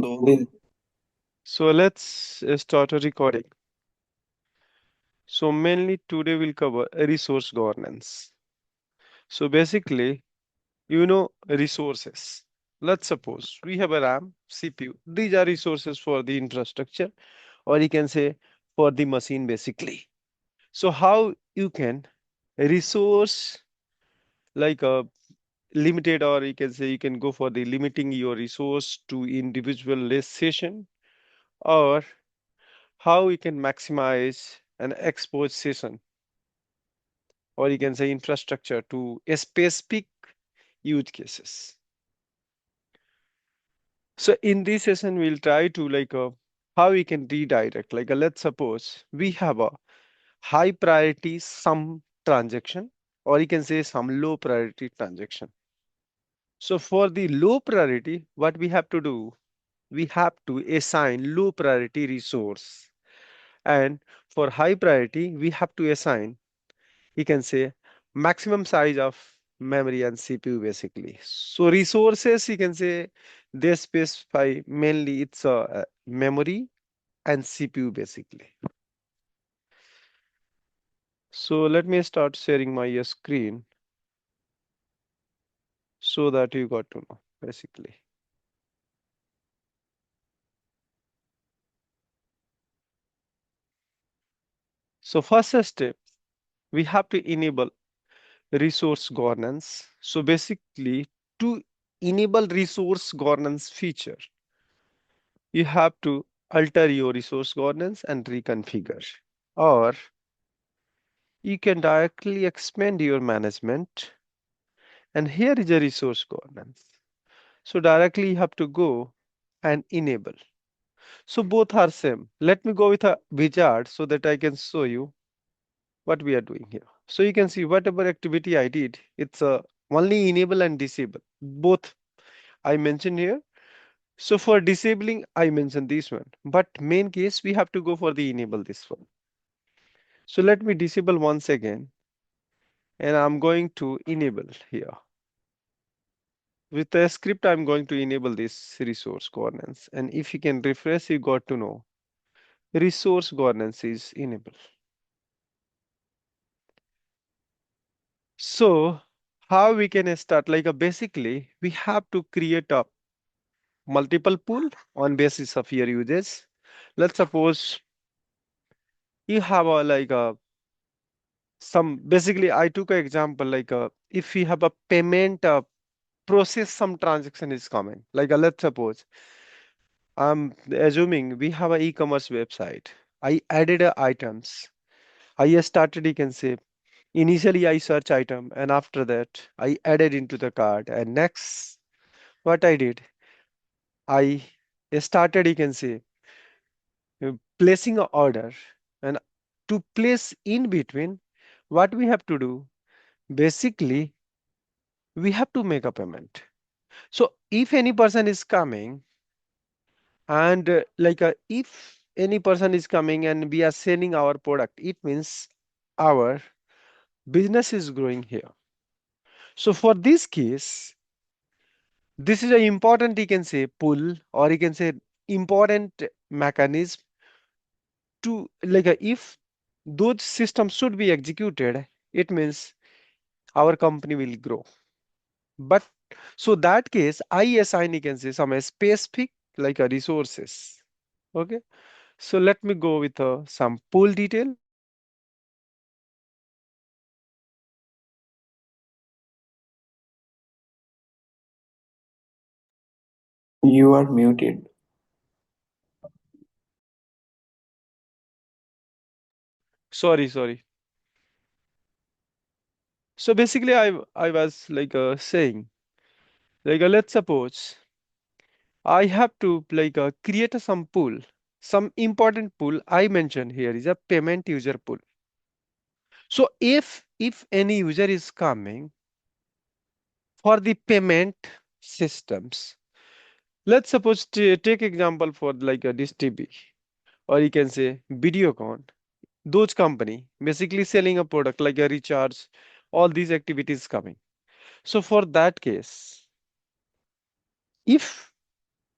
दो दिन। So let's start a recording. So mainly today we'll cover resource governance. So basically, resources. Let's suppose we have a RAM, CPU. These are resources for the infrastructure, or you can say for the machine basically. So how you can resource like a limited, or you can say you can go for the limiting your resource to individual session, or how we can maximize an export session, or you can say infrastructure to a specific use cases. So in this session we'll try to how we can redirect, let's suppose we have a high priority some transaction, or you can say some low priority transaction. So for the low priority, what we have to do, we have to assign low priority resource, and for high priority we have to assign, you can say, maximum size of memory and CPU basically. So resources, you can say, they specify mainly it's memory and CPU basically. So let me start sharing my screen so that you got to know basically. So first step, we have to enable resource governance. So basically, to enable resource governance feature, you have to alter your resource governance and reconfigure. Or you can directly expand your management. And here is a resource governance. So directly you have to go and enable. So both are same. Let me go with a wizard so that I can show you what we are doing here. So you can see whatever activity I did, it's only enable and disable. Both I mentioned here. So for disabling, I mentioned this one. But main case, we have to go for the enable this one. So let me disable once again, and I'm going to enable here. With the script, I'm going to enable this resource governance. And if you can refresh, you got to know resource governance is enabled. So how we can start? Basically, we have to create a multiple pool on basis of your uses. Let's suppose you have a some basically I took an example if we have a payment process, some transaction is coming. Let's suppose I'm assuming we have a e-commerce website. I added items. I started, you can say, initially I search item, and after that I added into the cart. And next, what I did, I started, you can say, placing a order. And to place in between, what we have to do, basically, we have to make a payment. So if any person is coming, and if any person is coming and we are selling our product, it means our business is growing here. So for this case, this is an important, you can say, pull, or you can say important mechanism to if those systems should be executed, it means our company will grow. But so that case, I assign, you can say, some specific resources. Okay. So let me go with some pool detail. You are muted. Sorry. So basically, I was saying let's suppose I have to create some pool. Some important pool I mentioned here is a payment user pool. So if any user is coming for the payment systems, let's suppose take example for this TB, or you can say Videocon. Those company basically selling a product like a recharge, all these activities coming. So for that case, if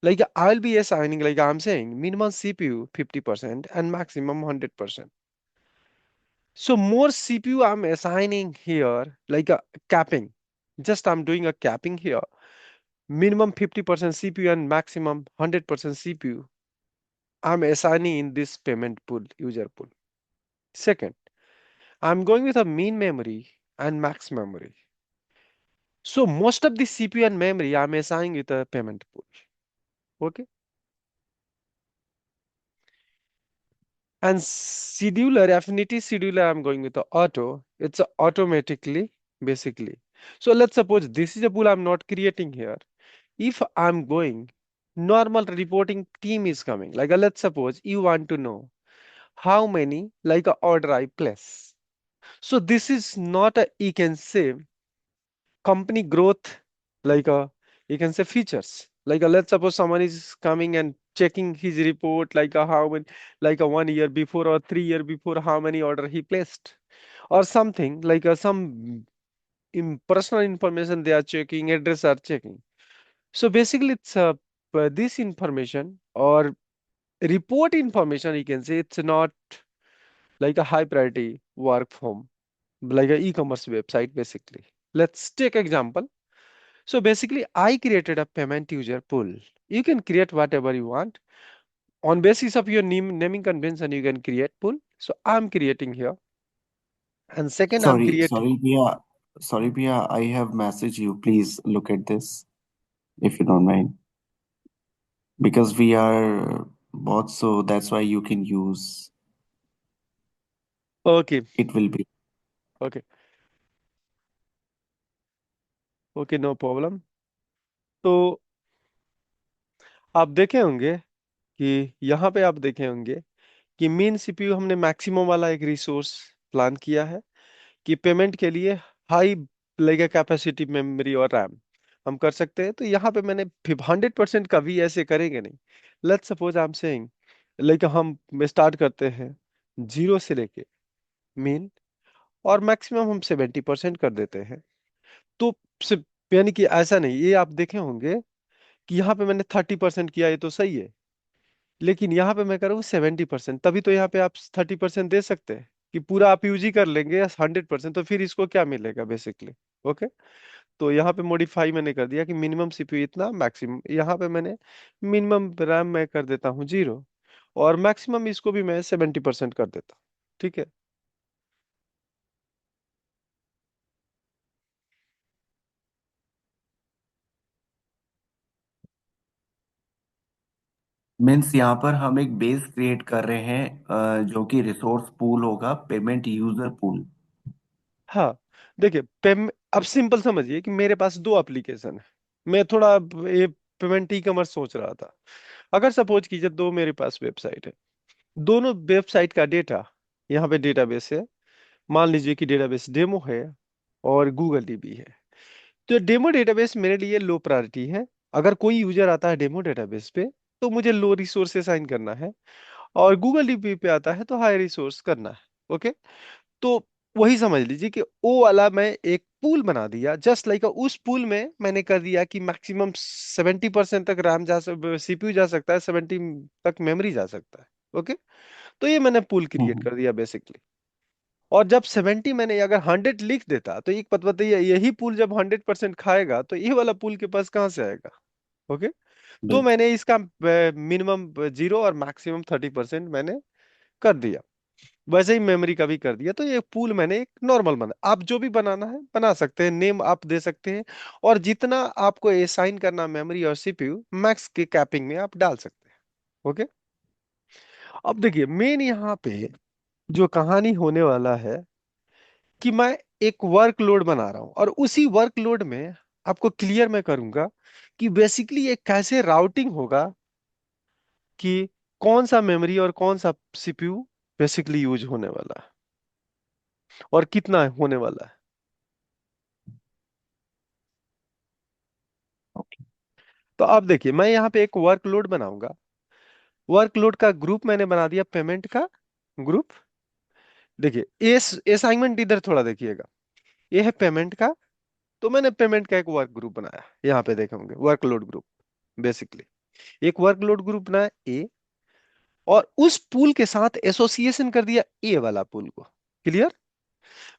Like I'll be assigning, like I'm saying, minimum CPU 50% and maximum 100%. So more CPU I'm assigning here, like a capping. Just I'm doing a capping here. Minimum 50% CPU and maximum 100% CPU. I'm assigning in this payment pool, user pool. Second, I'm going with a mean memory and max memory. So most of the CPU and memory I'm assigning with a payment pool. Okay. And scheduler, affinity scheduler, I'm going with the auto. It's automatically, basically. So let's suppose this is a pool I'm not creating here. If I'm going, normal reporting team is coming. Like let's suppose you want to know how many like a order I place. So this is not a, you can say, company growth, like you can say features. Like let's suppose someone is coming and checking his report, like how many, like a 1 year before or 3 year before, how many order he placed, or something like some personal information they are checking, address are checking. So basically, it's this information or report information. You can say it's not like a high priority work from like a e-commerce website. Basically, let's take example. So basically, I created a payment user pool. You can create whatever you want on basis of your naming convention. You can create pool. So I'm creating here, and second, I'm Sorry, creating. sorry, Pia. Sorry, Pia. I have messaged you. Please look at this, if you don't mind, because we are bots, so that's why you can use. Okay, It will be. okay, okay, no problem. तो आप देखे होंगे कि यहाँ पे आप देखे होंगे कि मेन सीपीयू हमने मैक्सिमम वाला एक रिसोर्स प्लान किया है कि पेमेंट के लिए हाई लेगा कैपेसिटी मेमोरी और रैम हम कर सकते हैं। तो यहाँ पे मैंने 100% कभी ऐसे करेंगे नहीं। Let's suppose I am saying, like हम स्टार्ट करते हैं जीरो से लेके मेन, और मैक्सिमम हम 70% कर देते हैं। तो सिर्फ यानी कि ऐसा नहीं, ये आप देखे होंगे कि यहाँ पे मैंने 30% किया, ये तो सही है, लेकिन यहाँ पे मैं करूँ 70%, तभी तो यहाँ पे आप 30% दे सकते हैं कि पूरा आप यूज ही कर लेंगे 100%, तो फिर इसको क्या मिलेगा बेसिकली। ओके। तो यहाँ पे मॉडिफाई मैंने कर दिया कि मिनिमम सीपीयू इतना, मैक्सिमम यहाँ पे मैंने मिनिमम रैम मैं कर देता हूँ जीरो, और मैक्सिमम इसको भी मैं 70% कर देता हूँ। ठीक है। मीन्स यहाँ पर हम एक बेस क्रिएट कर रहे हैं, जो कि रिसोर्स पूल होगा, पेमेंट यूजर पूल। हाँ, देखिए अब सिंपल समझिए कि मेरे पास दो एप्लीकेशन है। मैं थोड़ा ये पेमेंट ई कॉमर्स सोच रहा था। अगर सपोज कीजिए दो मेरे पास वेबसाइट है, दोनों वेबसाइट का डेटा यहाँ पे डेटाबेस है। मान लीजिए कि डेटाबेस डेमो है और गूगल डीबी है। तो डेमो डेटाबेस मेरे लिए लो प्रायोरिटी है। अगर कोई यूजर आता है डेमो डेटाबेस पे, तो मुझे लो रिसोर्स असाइन करना है, और गूगल डीबी पे आता है तो हाई रिसोर्स करना है। ओके। तो वही समझ लीजिए कि वो वाला मैं एक पूल बना दिया, जस्ट लाइक उस पूल में मैंने कर दिया कि मैक्सिमम 70% तक रैम सीपीयू जा सकता है, 70 तक मेमोरी जा सकता है। ओके। तो ये मैंने पूल क्रिएट हम्म। कर दिया बेसिकली। और जब 70 मैंने अगर 100 लिख देता, तो एक बात बताइए, यही पूल जब 100% खाएगा तो ये वाला पूल के पास कहाँ से आएगा। ओके। तो बिल्कुल। मैंने इसका मिनिमम जीरो और मैक्सिमम 30% मैंने कर दिया। वैसे ही मेमोरी का भी कर दिया। तो ये पूल मैंने एक नॉर्मल बना, आप जो भी बनाना है बना सकते हैं, नेम आप दे सकते हैं, और जितना आपको असाइन करना मेमोरी और सीपीयू मैक्स के कैपिंग में आप डाल सकते हैं। ओके। अब देखिए मेन यहाँ पे जो कहानी होने वाला है कि मैं एक वर्कलोड बना रहा हूं, और उसी वर्कलोड में आपको क्लियर मैं करूंगा कि बेसिकली ये कैसे राउटिंग होगा, कि कौन सा मेमोरी और कौन सा सीपीयू बेसिकली यूज होने वाला है और कितना होने वाला है। तो आप देखिए मैं यहाँ पे एक वर्कलोड बनाऊंगा। वर्कलोड का ग्रुप मैंने बना दिया पेमेंट का ग्रुप। देखिए इस असाइनमेंट इधर थोड़ा देखिएगा, ये है पेमेंट का। तो मैंने पेमेंट का एक वर्क ग्रुप बनाया, यहाँ पे देखेंगे वर्कलोड ग्रुप बेसिकली। एक वर्कलोड ग्रुप बनाया ए, और उस पूल के साथ एसोसिएशन कर दिया ए वाला पूल को। क्लियर?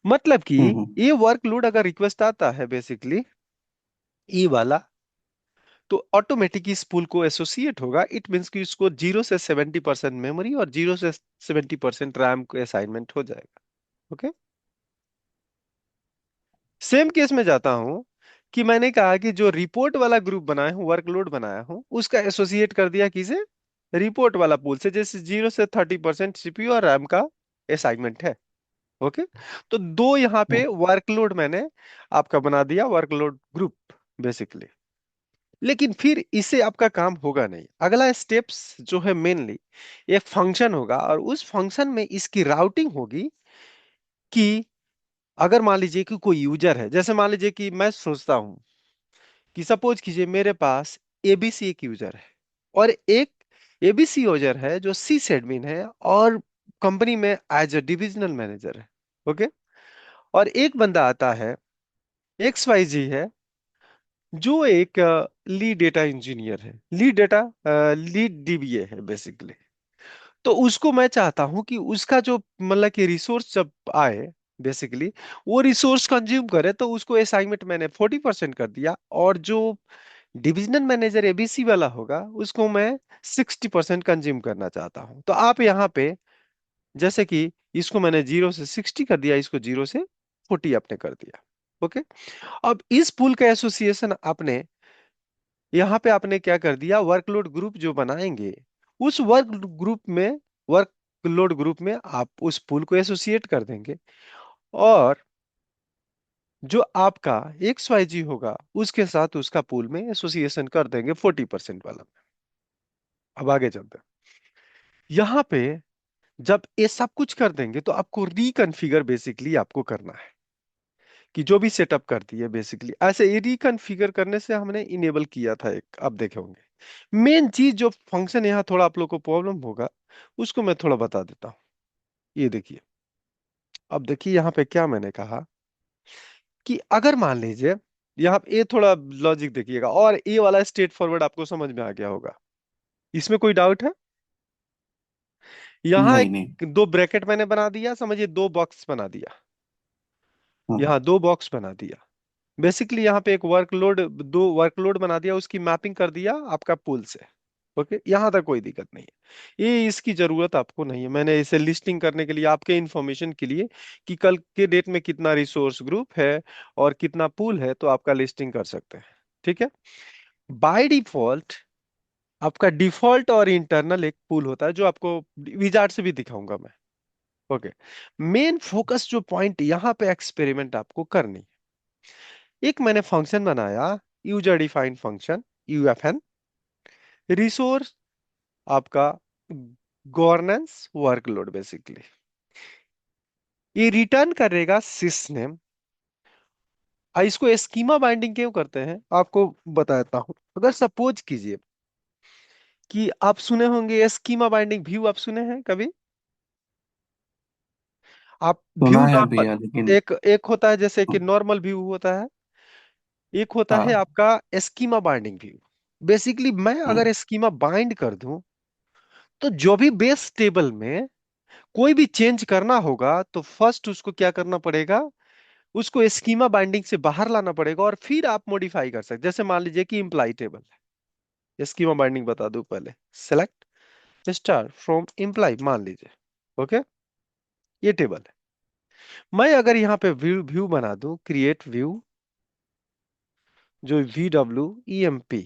मतलब कि हम्म। ये वर्कलोड अगर रिक्वेस्ट आता है बेसिकली ई वाला, तो ऑटोमेटिक इस पूल को एसोसिएट होगा। इट मींस कि उसको 0 से 70% मेमोरी और 0 से 70% रैम को असाइनमेंट हो जाएगा। ओके। सेम केस में जाता हूं कि मैंने कहा कि जो रिपोर्ट वाला ग्रुप बनाया हूं, वर्कलोड बनाया हूं, उसका एसोसिएट कर दिया किसे? रिपोर्ट वाला पूल से, जैसे 0 से 30% सीपीयू और रैम का असाइनमेंट है। ओके। तो दो यहां पे वर्कलोड मैंने आपका बना दिया, वर्कलोड ग्रुप बेसिकली। लेकिन फिर इससे आपका काम होगा नहीं। अगला स्टेप्स जो है मेनली एक फंक्शन होगा, और उस फंक्शन में इसकी राउटिंग होगी कि अगर मान लीजिए कि कोई यूजर है, जैसे मान लीजिए कि मैं सोचता हूं कि सपोज कीजिए मेरे पास एबीसी एक यूजर है, और एक एबीसी यूजर है जो सी एडमिन है और कंपनी में एज अ डिविजनल मैनेजर है। ओके। और एक बंदा आता है, एक्स वाई जी है, जो एक लीड डेटा इंजीनियर है, लीड डीबीए है बेसिकली। तो उसको मैं चाहता हूं कि उसका जो मतलब कि रिसोर्स जब आए बेसिकली, वो रिसोर्स कंज्यूम करे, तो उसको असाइनमेंट मैंने 40% कर दिया, और जो डिविजनल मैनेजर एबीसी वाला होगा उसको मैं 60% कंज्यूम करना चाहता हूं। तो आप यहाँ पे जैसे कि इसको मैंने 0 से 60 कर दिया, इसको 0 से 40 आपने कर दिया। ओके। अब इस पुल का एसोसिएशन आपने यहाँ पे आपने क्या कर दिया, वर्कलोड ग्रुप जो बनाएंगे, उस वर्कलोड ग्रुप में आप उस पुल को एसोसिएट कर देंगे, और जो आपका एक्स वाई जी होगा उसके साथ उसका पूल में एसोसिएशन कर देंगे 40% वाला। अब आगे चलते हैं। यहाँ पे जब ये सब कुछ कर देंगे तो आपको रिकॉन्फ़िगर बेसिकली आपको करना है, कि जो भी सेटअप कर दिए बेसिकली ऐसे ये रिकॉन्फ़िगर करने से हमने इनेबल किया था एक, अब देखे होंगे। मेन चीज जो फंक्शन यहाँ थोड़ा आप लोग को प्रॉब्लम होगा, उसको मैं थोड़ा बता देता हूँ। ये देखिए, अब देखिए यहाँ पे क्या मैंने कहा कि अगर मान लीजिए, यहाँ पे ये थोड़ा लॉजिक देखिएगा, और ये वाला स्ट्रेट फॉरवर्ड आपको समझ में आ गया होगा, इसमें कोई डाउट है? यहाँ नहीं एक नहीं। दो ब्रैकेट मैंने बना दिया, समझिए दो बॉक्स बना दिया, हम्म। यहाँ दो बॉक्स बना दिया। बेसिकली यहाँ पे एक वर्कलोड, दो वर्कलोड बना दिया, उसकी मैपिंग कर दिया आपका पूल से। ओके, यहाँ तक कोई दिक्कत नहीं है, ये इसकी जरूरत आपको नहीं है। मैंने इसे लिस्टिंग करने के लिए, आपके इंफॉर्मेशन के लिए, कि कल के डेट में कितना रिसोर्स ग्रुप है और कितना पूल है, तो आपका लिस्टिंग कर सकते हैं। ठीक है। बाय डिफॉल्ट आपका डिफॉल्ट और इंटरनल एक पूल होता है, जो आपको विजार्ड से भी दिखाऊंगा मैं। ओके। मेन फोकस जो पॉइंट यहाँ पे एक्सपेरिमेंट आपको करनी, एक मैंने फंक्शन बनाया, यूजर डिफाइंड फंक्शन, यूएफएन, रिसोर्स आपका गवर्नेंस वर्कलोड बेसिकली। ये रिटर्न करेगा सिस नेम। इसको स्कीमा बाइंडिंग क्यों करते हैं आपको बताता हूं। अगर सपोज कीजिए कि आप सुने होंगे स्कीमा बाइंडिंग व्यू, आप सुने हैं कभी? आप व्यू सुना है नॉर्मल, भैया लेकिन। एक एक होता है जैसे कि नॉर्मल व्यू होता है, एक होता है हाँ। आपका स्कीमा बाइंडिंग व्यू। बेसिकली मैं हम्म। अगर स्कीमा बाइंड कर दूं, तो जो भी बेस टेबल में कोई भी चेंज करना होगा, तो फर्स्ट उसको क्या करना पड़ेगा, उसको स्कीमा बाइंडिंग से बाहर लाना पड़ेगा, और फिर आप मॉडिफाई कर सकते। जैसे मान लीजिए कि इम्प्लाई टेबल है, स्कीमा बाइंडिंग बता दूं पहले, सेलेक्ट स्टार फ्रॉम इम्प्लाई मान लीजिए। ओके, ये टेबल है। मैं अगर यहाँ पे व्यू व्यू बना दूं, क्रिएट व्यू, जो VWEMP,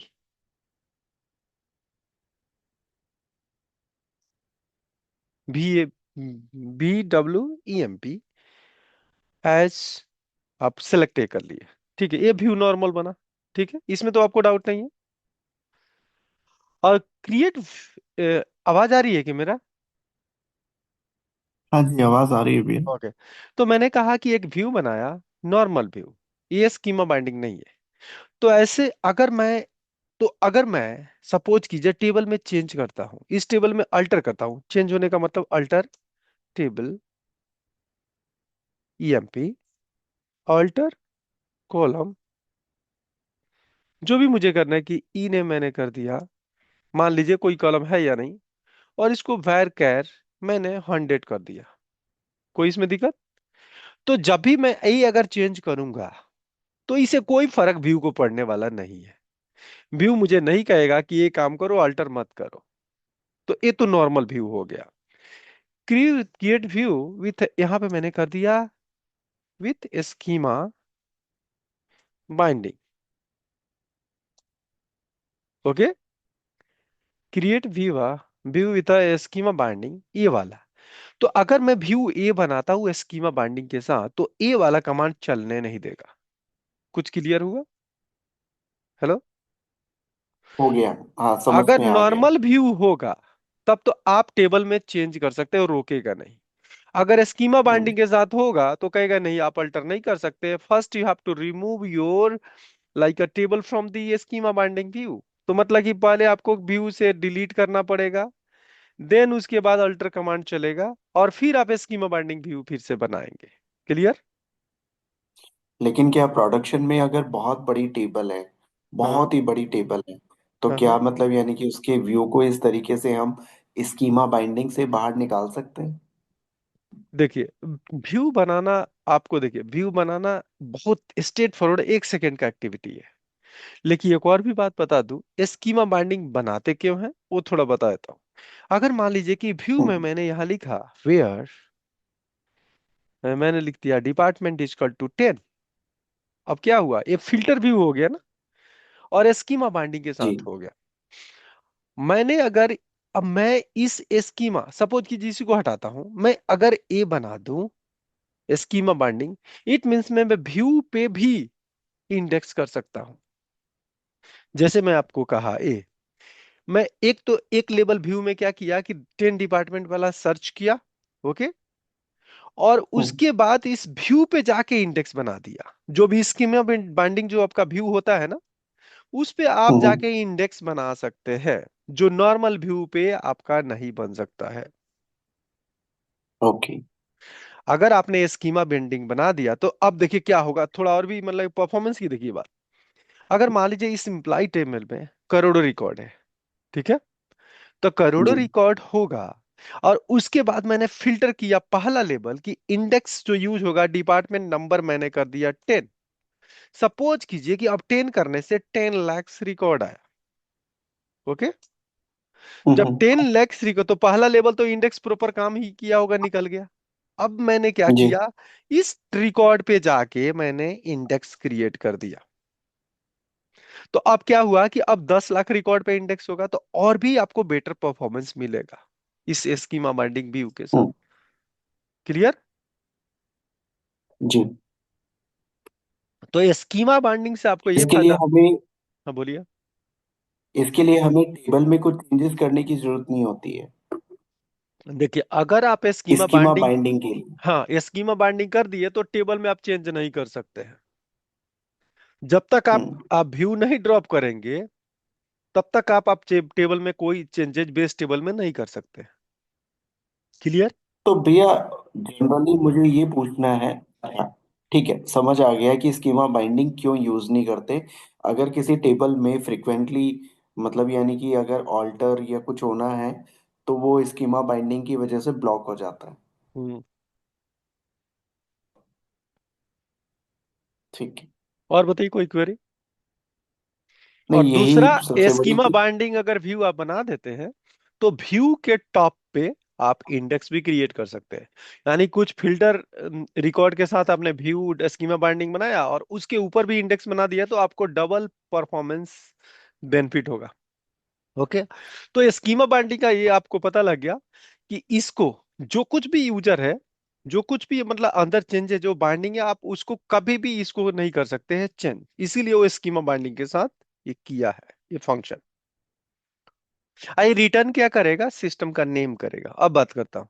भी VWEMP एज, आप सेलेक्ट कर लिए। ठीक है, ये व्यू नॉर्मल बना। ठीक है, इसमें तो आपको डाउट नहीं है। और क्रिएट, आवाज आ रही है कि मेरा? हाँ जी, आवाज आ रही है भैया। ओके। तो मैंने कहा कि एक व्यू बनाया, नॉर्मल व्यू, ये स्कीमा बाइंडिंग नहीं है। तो ऐसे अगर मैं सपोज कीजिए टेबल में चेंज करता हूं, इस टेबल में अल्टर करता हूं, चेंज होने का मतलब alter table, EMP, alter column, जो भी मुझे करना है कि ई ने मैंने कर दिया मान लीजिए कोई कॉलम है या नहीं, और इसको var कैर मैंने 100 कर दिया। कोई इसमें दिक्कत? तो जब भी मैं ए अगर चेंज करूंगा तो इसे कोई फर्क व्यू को पड़ने वाला नहीं है। व्यू मुझे नहीं कहेगा कि ये काम करो, अल्टर मत करो। तो ये तो नॉर्मल व्यू हो गया। क्रिएट व्यू विथ, यहां पे मैंने कर दिया with schema binding. Okay, create view, view with schema binding, ये वाला। तो अगर मैं व्यू ए बनाता हूँ स्कीमा बाइंडिंग के साथ, तो ए वाला कमांड चलने नहीं देगा। कुछ क्लियर हुआ? हेलो? हो गया। हाँ, समझ अगर में आ गया। नॉर्मल व्यू होगा तब तो आप टेबल में चेंज कर सकते हो, रोकेगा नहीं। अगर स्कीमा हम्म। बाइंडिंग के साथ होगा तो कहेगा नहीं, आप अल्टर नहीं कर सकते। First you have to remove your like a table from the schema binding view. तो मतलब कि पहले आपको व्यू से डिलीट करना पड़ेगा, देन उसके बाद अल्टर कमांड चलेगा, और फिर आप स्कीमा बाइंडिंग व्यू फिर से बनाएंगे। क्लियर? लेकिन क्या प्रोडक्शन में अगर बहुत बड़ी टेबल है, हाँ बहुत ही बड़ी टेबल है, तो हाँ हाँ। क्या मतलब यानी कि उसके व्यू को इस तरीके से हम स्कीमा बाइंडिंग से बाहर निकाल सकते हैं? देखिए, व्यू बनाना, आपको देखिए व्यू बनाना बहुत स्ट्रेट फॉरवर्ड 1 सेकेंड का एक्टिविटी है। लेकिन एक और भी बात बता दूं, स्कीमा बाइंडिंग बनाते क्यों हैं वो थोड़ा बता देता हूँ। अगर मान लीजिए कि व्यू में हम्म। मैंने यहां लिखा वेयर, मैंने लिख दिया डिपार्टमेंट इजकल टू 10। अब क्या हुआ, ये फिल्टर व्यू हो गया ना, और स्कीमा बाइंडिंग के जी। साथ हो गया। मैंने अगर, अब मैं इस स्कीमा, सपोज कि जिसी को हटाता हूं, मैं अगर ए बना दूं स्कीमा बाइंडिंग, इट मींस मैं व्यू पे भी इंडेक्स कर सकता हूं। जैसे मैं आपको कहा ए, मैं एक तो एक लेवल व्यू में क्या किया कि 10 डिपार्टमेंट वाला सर्च किया। ओके, और हम्म। उसके बाद इस व्यू पे जाके इंडेक्स बना दिया। जो भी स्कीमा बाइंडिंग जो आपका व्यू होता है ना, उस पे आप हम्म। जाके इंडेक्स बना सकते हैं, जो नॉर्मल व्यू पे आपका नहीं बन सकता है। ओके। अगर आपने स्कीमा बेंडिंग बना दिया तो अब देखिए क्या होगा, थोड़ा और भी मतलब परफॉर्मेंस की देखिए बात। अगर मान लीजिए इस इम्प्लाई टेबल में करोड़ों रिकॉर्ड है, ठीक है, तो करोड़ों जी। रिकॉर्ड होगा, और उसके बाद मैंने फिल्टर किया पहला लेवल कि इंडेक्स जो यूज होगा, डिपार्टमेंट नंबर मैंने कर दिया 10। सपोज कीजिए कि अब 10 करने से 10 लाख रिकॉर्ड आया। ओके, जब हम्म। 10 लाख रिकॉर्ड, तो पहला लेवल तो इंडेक्स प्रॉपर काम ही किया होगा, निकल गया। अब मैंने क्या जी। किया, इस रिकॉर्ड पे जाके मैंने इंडेक्स क्रिएट कर दिया। तो अब क्या हुआ कि अब 10 लाख रिकॉर्ड पे इंडेक्स होगा, तो और भी आपको बेटर परफॉर्मेंस मिलेगा इस स्कीमा बाइंडिंग व्यू के साथ। हम्म। क्लियर? जी। तो ये स्कीमा बाइंडिंग से आपको ये इसके लिए फायदा। हमें हाँ बोलिए। इसके लिए हमें टेबल में कुछ चेंजेस करने की जरूरत नहीं होती है, देखिए, अगर आप स्कीमा स्कीमा बाइंडिंग, बाइंडिंग के लिए। हाँ स्कीमा बाइंडिंग कर दिए तो टेबल में आप चेंज नहीं कर सकते हैं। जब तक हम्म। आप व्यू नहीं ड्रॉप करेंगे, तब तक आप टेबल में कोई चेंजेस बेस टेबल में नहीं कर सकते। क्लियर? तो भैया, जनरली मुझे ये पूछना है। अच्छा, ठीक है, समझ आ गया कि स्कीमा बाइंडिंग क्यों यूज नहीं करते। अगर किसी टेबल में फ्रिक्वेंटली, मतलब यानी कि अगर ऑल्टर या कुछ होना है, तो वो स्कीमा बाइंडिंग की वजह से ब्लॉक हो जाता है। हम्म। ठीक है। और बताइए कोई क्वेरी? और नहीं, यही दूसरा, सबसे बड़ी स्कीमा चीज। बाइंडिंग अगर व्यू आप बना देते हैं तो व्यू के टॉप पे आप इंडेक्स भी क्रिएट कर सकते हैं। यानी कुछ फिल्टर रिकॉर्ड के साथ आपने व्यू स्कीमा बाइंडिंग बनाया और उसके ऊपर भी इंडेक्स बना दिया, तो आपको डबल परफॉर्मेंस बेनिफिट होगा। ओके, तो स्कीमा बाइंडिंग का ये आपको पता लग गया कि इसको, जो कुछ भी यूजर है, जो कुछ भी मतलब अंदर चेंज है, जो बाइंडिंग है, आप उसको कभी भी इसको नहीं कर सकते हैं चेंज। इसीलिए वो स्कीमा बाइंडिंग के साथ ये किया है, ये फंक्शन। आई रिटर्न क्या करेगा, सिस्टम का नेम करेगा। अब बात करता हूं,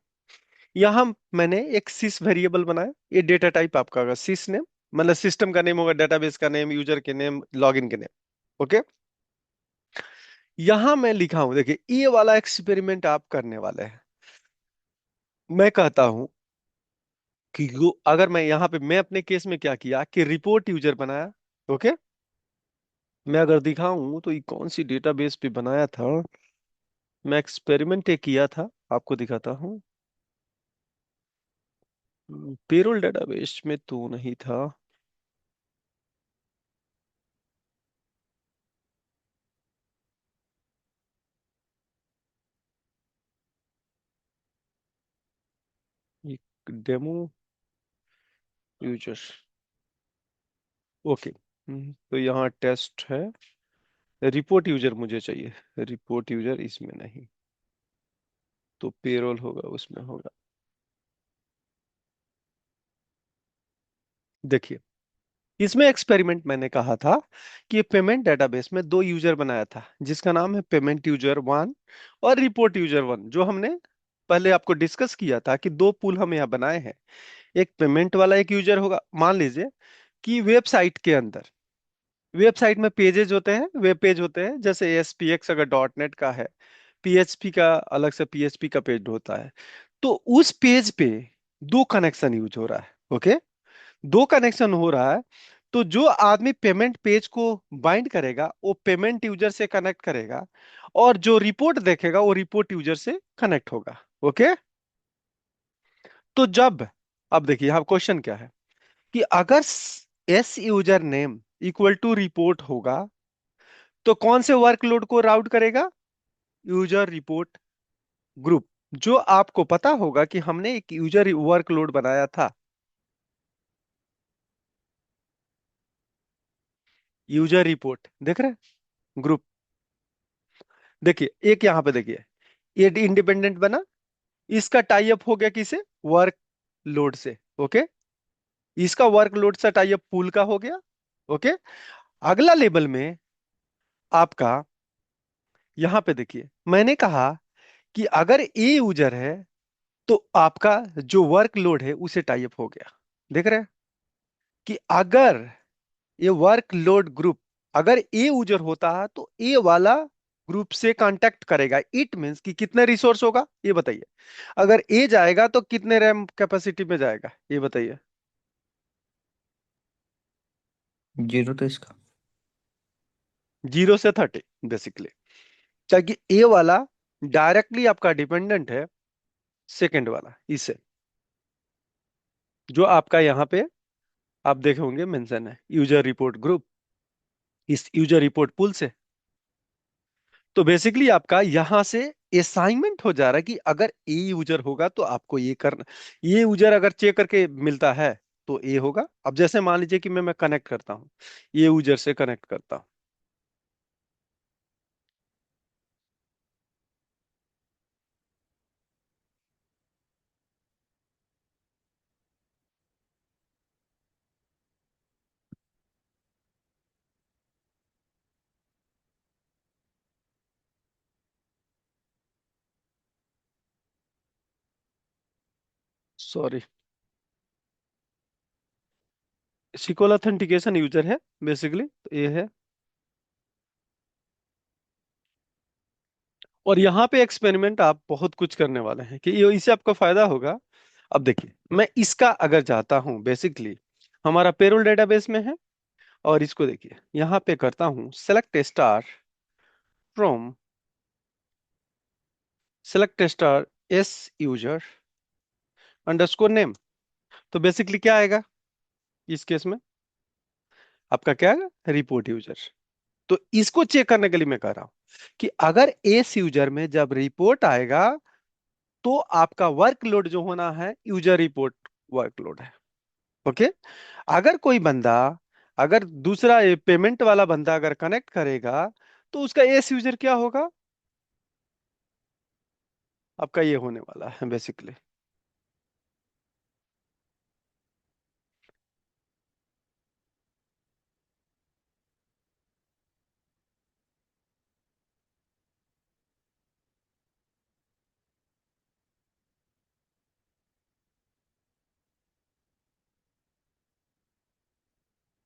यहां मैंने एक सिस वेरिएबल बनाया, ये डेटा टाइप आपका होगा सिस नेम, मतलब सिस्टम का नेम होगा, डेटाबेस का नेम, यूजर के नेम, लॉगिन के नेम। ओके, यहां मैं लिखा हूं, देखिए ये वाला एक्सपेरिमेंट आप करने वाले हैं। मैं कहता हूं कि अगर मैं यहां पे, मैं अपने केस में क्या किया कि रिपोर्ट यूजर बनाया। ओके, मैं अगर दिखाऊं तो ये कौन सी डेटाबेस पे बनाया था, मैं एक्सपेरिमेंट एक किया था, आपको दिखाता हूँ। पेरोल डेटाबेस में तो नहीं था। एक डेमो यूजर। ओके। तो यहाँ टेस्ट है। रिपोर्ट यूजर मुझे चाहिए। रिपोर्ट यूजर इसमें नहीं, तो पेरोल होगा, उसमें होगा। देखिए, इसमें एक्सपेरिमेंट मैंने कहा था कि पेमेंट डेटाबेस में दो यूजर बनाया था, जिसका नाम है पेमेंट यूजर वन और रिपोर्ट यूजर वन, जो हमने पहले आपको डिस्कस किया था कि दो पूल हम यहाँ बनाए हैं। एक पेमेंट वाला एक यूजर होगा। मान लीजिए कि वेबसाइट के अंदर, वेबसाइट में पेजेस होते हैं, वेब पेज होते हैं, जैसे एसपीएक्स अगर डॉट नेट का है, पीएचपी का अलग से पीएचपी का पेज होता है। तो उस पेज पे दो कनेक्शन यूज हो रहा है। ओके, दो कनेक्शन हो रहा है। तो जो आदमी पेमेंट पेज को बाइंड करेगा वो पेमेंट यूजर से कनेक्ट करेगा, और जो रिपोर्ट देखेगा वो रिपोर्ट यूजर से कनेक्ट होगा। ओके। तो जब, अब देखिए यहाँ क्वेश्चन क्या है कि अगर as user name equal to report होगा, तो कौन से वर्कलोड को राउट करेगा? User report group. जो आपको पता होगा कि हमने एक यूजर वर्कलोड बनाया था। यूजर रिपोर्ट देख रहे हैं, ग्रुप। देखिए एक यहां पे देखिए, ये इंडिपेंडेंट बना, इसका टाई अप हो गया किसे? वर्क लोड से। ओके, इसका वर्कलोड से टाई अप पूल का हो गया। ओके, अगला लेवल में आपका, यहां पे देखिए मैंने कहा कि अगर ए यूजर है तो आपका जो वर्कलोड है उसे टाई अप हो गया। देख रहे हैं कि अगर ये वर्कलोड ग्रुप, अगर ए यूजर होता है तो ए वाला ग्रुप से कांटेक्ट करेगा। इट मींस कि कितने रिसोर्स होगा ये बताइए। अगर ए जाएगा तो कितने रैम कैपेसिटी में जाएगा ये बताइए। 0 तो इसका। 0 से 30 बेसिकली, ताकि ए वाला डायरेक्टली आपका डिपेंडेंट है सेकंड वाला इससे, जो आपका यहाँ पे आप देखे होंगे मेंशन है यूजर रिपोर्ट ग्रुप, इस यूजर रिपोर्ट पूल से। तो बेसिकली आपका यहां से असाइनमेंट हो जा रहा है कि अगर ए यूजर होगा तो आपको ये करना। ये यूजर अगर चेक करके मिलता है तो ए होगा। अब जैसे मान लीजिए कि मैं कनेक्ट करता हूं, ये यूजर से कनेक्ट करता हूं। सॉरी, सिक्योर ऑथेंटिकेशन यूजर है बेसिकली, तो ये है। और यहाँ पे एक्सपेरिमेंट आप बहुत कुछ करने वाले हैं कि ये इससे आपको फायदा होगा। अब देखिए मैं इसका अगर जाता हूँ, बेसिकली हमारा पेरोल डेटाबेस में है, और इसको देखिए यहाँ पे करता हूँ select star from, select star S user underscore name. तो बेसिकली क्या आएगा इस केस में? आपका क्या आएगा? Report user. तो इसको चेक करने के लिए मैं कह रहा हूं कि अगर एस यूजर में जब रिपोर्ट आएगा तो आपका वर्कलोड जो होना है यूजर रिपोर्ट वर्कलोड है। ओके, अगर कोई बंदा, अगर दूसरा पेमेंट वाला बंदा अगर कनेक्ट करेगा तो उसका एस यूजर क्या होगा? आपका ये होने वाला है बेसिकली।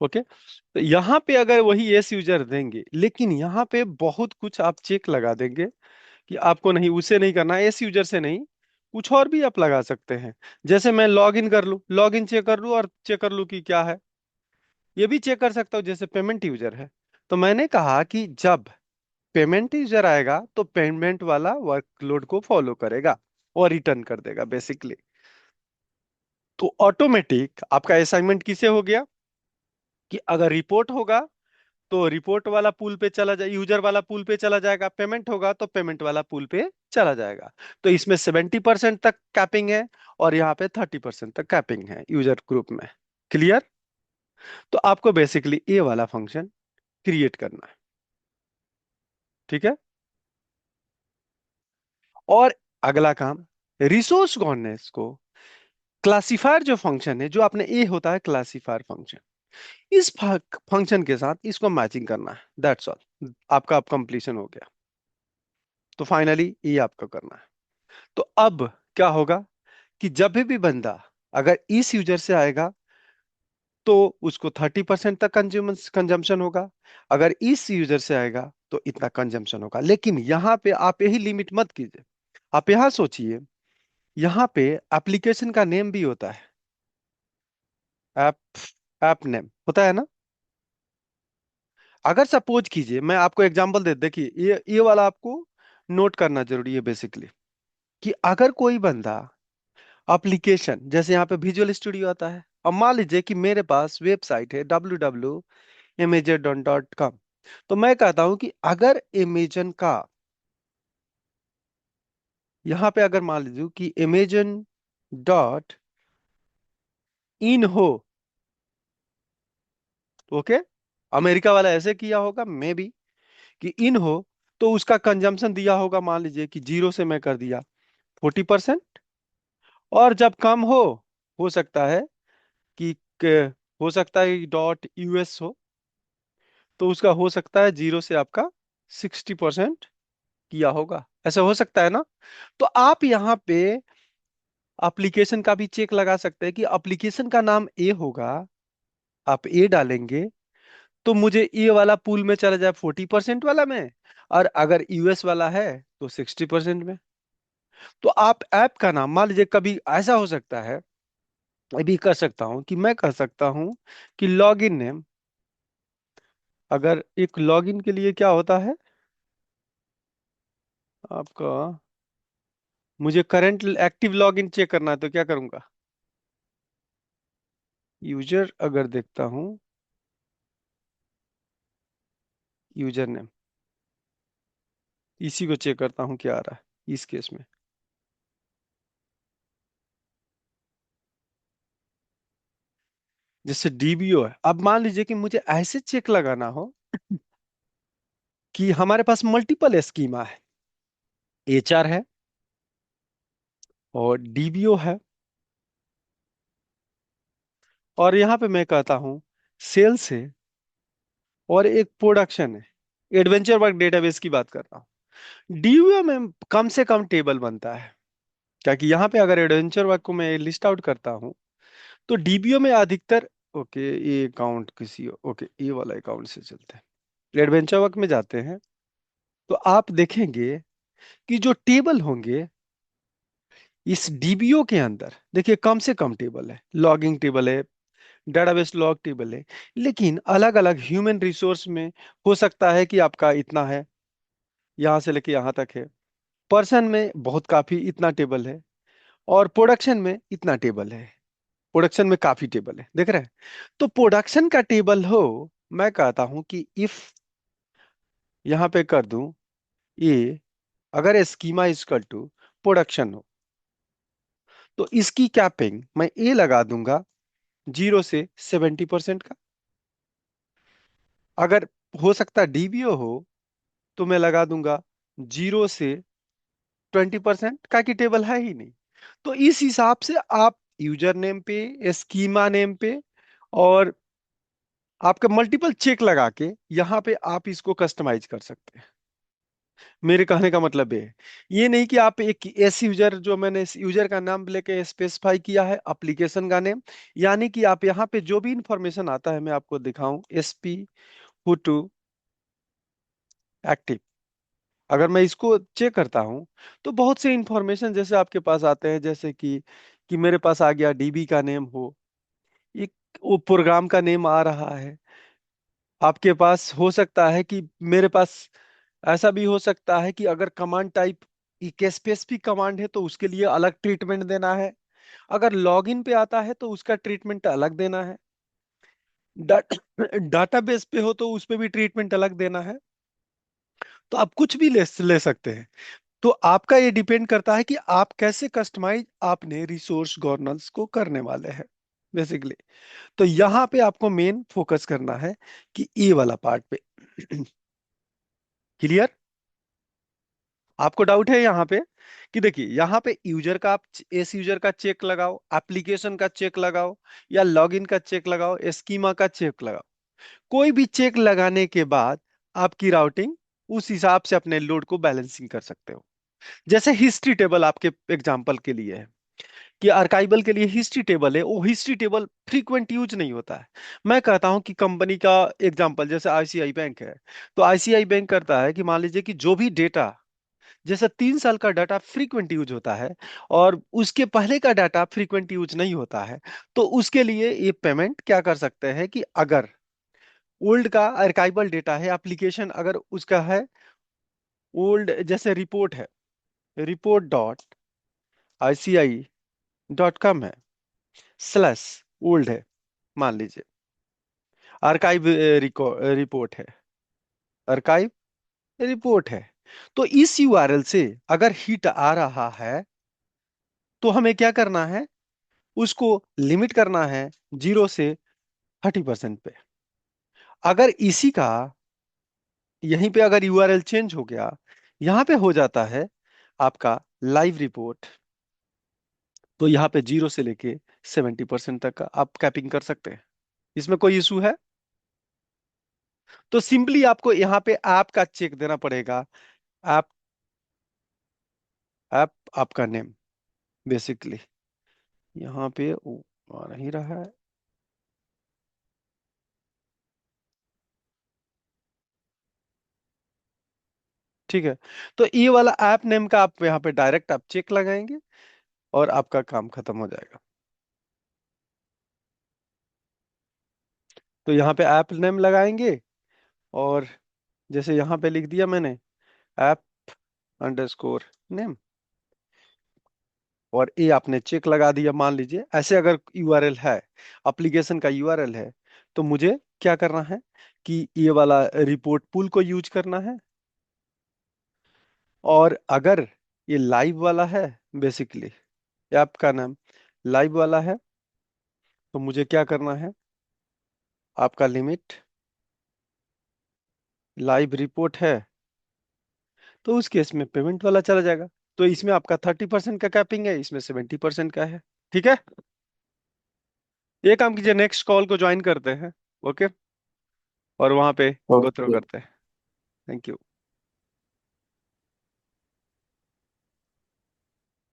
ओके, तो यहाँ पे अगर वही एस यूजर देंगे, लेकिन यहाँ पे बहुत कुछ आप चेक लगा देंगे कि आपको नहीं, उसे नहीं करना, एस यूजर से नहीं, कुछ और भी आप लगा सकते हैं। जैसे मैं लॉग इन कर लूँ, लॉग इन चेक कर लूँ और चेक कर लूँ कि क्या है। ये भी चेक कर सकता हूँ जैसे पेमेंट यूजर है। तो मैंने कहा कि जब पेमेंट यूजर आएगा तो पेमेंट वाला वर्कलोड को फॉलो करेगा और रिटर्न कर देगा बेसिकली। तो ऑटोमेटिक आपका असाइनमेंट किसे हो गया कि अगर रिपोर्ट होगा तो रिपोर्ट वाला पूल पे चला जाए, यूजर वाला पूल पे चला जाएगा, पेमेंट होगा तो पेमेंट वाला पूल पे चला जाएगा। तो इसमें 70% तक कैपिंग है और यहाँ पे 30% तक कैपिंग है यूजर ग्रुप में। क्लियर? तो आपको बेसिकली ये वाला फंक्शन क्रिएट करना है। ठीक है। और अगला काम, रिसोर्स गवर्नेंस को, क्लासिफायर जो फंक्शन है, जो आपने ए होता है क्लासिफायर फंक्शन, इस फंक्शन के साथ इसको मैचिंग करना है। दैट्स ऑल, आपका अब कंप्लीशन हो गया। तो फाइनली ये आपको करना है। तो अब क्या होगा कि जब भी बंदा अगर इस यूजर से आएगा तो उसको 30% तक कंजम्पशन होगा, अगर इस यूजर से आएगा तो इतना कंजम्पशन होगा। लेकिन यहाँ पे आप यही लिमिट मत कीजिए। आप यहाँ सोचिए, यहाँ पे एप्लीकेशन का नेम भी होता है, ऐप ऐप नेम होता है ना। अगर सपोज कीजिए, मैं आपको एग्जांपल दे, देखिए ये वाला आपको नोट करना जरूरी है बेसिकली, कि अगर कोई बंदा एप्लीकेशन, जैसे यहाँ पे विजुअल स्टूडियो आता है, अब मान लीजिए कि मेरे पास वेबसाइट है www.amazon.com, तो मैं कहता हूं कि अगर अमेजन का, यहाँ पे अगर मान लीजिए कि amazon.in हो, ओके, अमेरिका वाला ऐसे किया होगा मे बी कि इन हो, तो उसका कंजम्पशन दिया होगा, मान लीजिए कि 0 से मैं कर दिया 40%। और जब कम हो सकता है कि हो सकता है .us हो, तो उसका हो सकता है 0 से आपका 60% किया होगा, ऐसा हो सकता है ना। तो आप यहाँ पे एप्लीकेशन का भी चेक लगा सकते हैं कि एप्लीकेशन का नाम ए होगा, आप ए डालेंगे तो मुझे ए वाला पूल में चला जाए 40% वाला में, और अगर यूएस वाला है तो 60% में। तो आप ऐप का नाम मान लीजिए, कभी ऐसा हो सकता है, अभी कर सकता हूं कि मैं कर सकता हूं कि लॉगिन नेम, अगर एक लॉगिन के लिए क्या होता है आपका, मुझे करंट एक्टिव लॉगिन चेक करना है तो क्या करूंगा, यूजर अगर देखता हूं, यूजर नेम, इसी को चेक करता हूं क्या आ रहा है इस केस में। जैसे डीबीओ है, अब मान लीजिए कि मुझे ऐसे चेक लगाना हो कि हमारे पास मल्टीपल स्कीमा है, एचआर है और डीबीओ है, और यहाँ पे मैं कहता हूँ सेल्स है और एक प्रोडक्शन है, एडवेंचर वर्क डेटाबेस की बात कर रहा हूँ। डीबीओ में कम से कम टेबल बनता है, ताकि यहाँ पे अगर एडवेंचर वर्क को मैं लिस्ट आउट करता हूँ तो डीबीओ में अधिकतर, ओके ये अकाउंट किसी, ओके ये वाला अकाउंट से चलते हैं, एडवेंचर वर्क में जाते हैं, तो आप देखेंगे कि जो टेबल होंगे इस डीबीओ के अंदर, देखिए कम से कम टेबल है, लॉगिंग टेबल है, डेटाबेस लॉग टेबल है, लेकिन अलग अलग ह्यूमन रिसोर्स में हो सकता है कि आपका इतना है, यहां से लेके यहां तक है, पर्सन में बहुत काफी इतना टेबल है, और प्रोडक्शन में इतना टेबल है, प्रोडक्शन में काफी टेबल है, देख रहे हैं। तो प्रोडक्शन का टेबल हो, मैं कहता हूं कि इफ यहां पे कर दूं ये, अगर स्कीमा इजकल टू प्रोडक्शन हो, तो इसकी कैपिंग मैं ए लगा दूंगा 0 से 70% का। अगर हो सकता है डीबीओ हो तो मैं लगा दूंगा 0 से 20% का, की टेबल है ही नहीं। तो इस हिसाब से आप यूजर नेम पे, स्कीमा नेम पे, और आपका मल्टीपल चेक लगा के यहाँ पे आप इसको कस्टमाइज कर सकते हैं। मेरे कहने का मतलब ये नहीं कि आप एक ऐसे यूजर, जो मैंने इस यूजर का नाम लेके स्पेसिफाई किया है, एप्लीकेशन का नेम, यानी कि आप यहाँ पे जो भी इंफॉर्मेशन आता है मैं आपको दिखाऊं, एसपी हुटू एक्टिव, अगर मैं इसको चेक करता हूं तो बहुत से इंफॉर्मेशन जैसे आपके पास आते हैं, जैसे कि मेरे पास आ गया डीबी का नेम हो, एक वो प्रोग्राम का नेम आ रहा है, आपके पास हो सकता है कि मेरे पास ऐसा भी हो सकता है कि अगर कमांड टाइप एक स्पेसिफिक कमांड है तो उसके लिए अलग ट्रीटमेंट देना है। अगर लॉगिन पे आता है तो उसका ट्रीटमेंट अलग देना है। डाटाबेस पे हो तो उस पे भी ट्रीटमेंट अलग देना है। तो आप कुछ भी ले ले सकते हैं। तो आपका ये डिपेंड करता है कि आप कैसे कस्टमाइज आपने रिसोर्स गवर्नेंस को करने वाले हैं बेसिकली। तो यहां पे आपको मेन फोकस करना है कि ये वाला पार्ट पे। क्लियर? आपको डाउट है यहाँ पे? कि देखिए यहाँ पे यूजर का आप एस यूजर का चेक लगाओ, एप्लीकेशन का चेक लगाओ, या लॉगिन का चेक लगाओ, स्कीमा का चेक लगाओ। कोई भी चेक लगाने के बाद आपकी राउटिंग उस हिसाब से अपने लोड को बैलेंसिंग कर सकते हो। जैसे हिस्ट्री टेबल आपके एग्जांपल के लिए है, कि आर्काइवल के लिए हिस्ट्री टेबल है, वो हिस्ट्री टेबल फ्रीक्वेंट यूज नहीं होता है। मैं कहता हूं कि कंपनी का एग्जांपल जैसे आईसीआई बैंक है, तो आईसीआई बैंक करता है कि मान लीजिए कि जो भी डेटा, जैसे 3 साल का डाटा फ्रीक्वेंट यूज होता है और उसके पहले का डाटा फ्रीक्वेंट यूज नहीं होता है, तो उसके लिए ये पेमेंट क्या कर सकते हैं कि अगर ओल्ड का आर्काइवल डेटा है, एप्लीकेशन अगर उसका है ओल्ड, जैसे रिपोर्ट है, रिपोर्ट डॉट ICI.com है, स्लैश ओल्ड है मान लीजिए, आर्काइव रिपोर्ट है, आर्काइव रिपोर्ट है, तो इस यूआरएल से अगर हिट आ रहा है तो हमें क्या करना है, उसको लिमिट करना है 0 से 30% पे। अगर इसी का यहीं पे अगर यूआरएल चेंज हो गया, यहां पे हो जाता है आपका लाइव रिपोर्ट, तो यहाँ पे 0 से लेके 70% तक का आप कैपिंग कर सकते हैं। इसमें कोई इशू है? तो सिंपली आपको यहाँ पे ऐप का चेक देना पड़ेगा। ऐप, ऐप आपका नेम बेसिकली यहाँ पे आ नहीं रहा है। ठीक है, तो ये वाला ऐप नेम का आप यहाँ पे डायरेक्ट आप चेक लगाएंगे और आपका काम खत्म हो जाएगा। तो यहाँ पे ऐप नेम लगाएंगे, और जैसे यहाँ पे लिख दिया मैंने ऐप अंडरस्कोर नेम, और ये आपने चेक लगा दिया। मान लीजिए ऐसे अगर यूआरएल है, एप्लीकेशन का यूआरएल है, तो मुझे क्या करना है कि ये वाला रिपोर्ट पुल को यूज करना है। और अगर ये लाइव वाला है बेसिकली, ऐप का नाम लाइव वाला है, तो मुझे क्या करना है, आपका लिमिट लाइव रिपोर्ट है, तो उस केस में पेमेंट वाला चला जाएगा। तो इसमें आपका 30% का कैपिंग है, इसमें 70% का है। ठीक है, ये काम कीजिए, नेक्स्ट कॉल को ज्वाइन करते हैं। ओके, और वहां पे गो थ्रू ओके। करते हैं। Thank you.